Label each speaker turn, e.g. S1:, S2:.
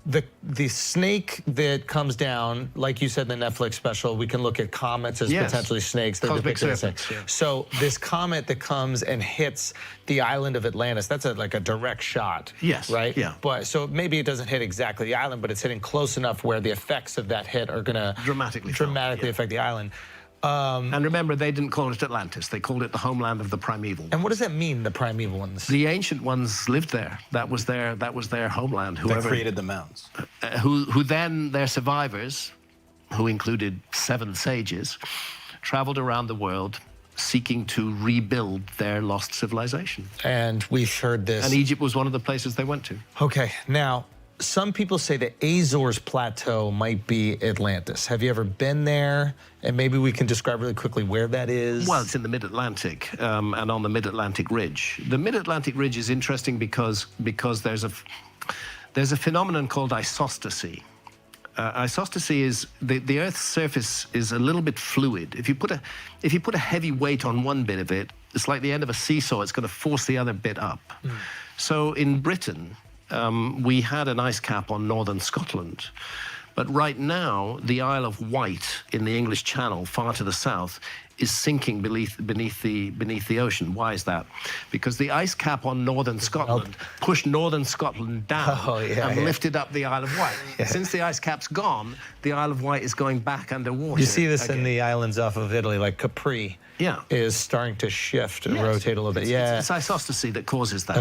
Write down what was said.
S1: the snake that comes down, like you said in the Netflix special, we can look at comets as potentially snakes. They're
S2: Cosmic
S1: depicted as
S2: serpents,
S1: snakes. So this comet that comes and hits the island of Atlantis, that's like a direct shot.
S2: Yes.
S1: Right?
S2: Yeah.
S1: But so maybe it doesn't hit exactly the island, but it's hitting close enough where the effects of that hit are going to
S2: dramatically
S1: affect the island.
S2: And remember, they didn't call it Atlantis. They called it the homeland of the primeval.
S1: And what does that mean, the primeval ones?
S2: The ancient ones lived there. That was their homeland. Whoever
S3: they created the mounds.
S2: Who then, their survivors, who included 7 sages, traveled around the world seeking to rebuild their lost civilization.
S1: And we've heard this.
S2: And Egypt was one of the places they went to.
S1: Okay, now, some people say the Azores Plateau might be Atlantis. Have you ever been there? And maybe we can describe really quickly where that is.
S2: Well, it's in the Mid-Atlantic, and on the Mid-Atlantic Ridge. The Mid-Atlantic Ridge is interesting because there's a phenomenon called isostasy. Isostasy is the Earth's surface is a little bit fluid. If you put a heavy weight on one bit of it, it's like the end of a seesaw. It's going to force the other bit up. So in Britain, we had an ice cap on northern Scotland. But right now, the Isle of Wight in the English Channel, far to the south, is sinking beneath the ocean. Why is that? Because the ice cap on northern Scotland pushed northern Scotland down and lifted up the Isle of Wight. Since the ice cap's gone, the Isle of Wight is going back underwater.
S1: You see this in the islands off of Italy, like Capri is starting to shift and rotate a little bit.
S2: It's isostasy that causes that.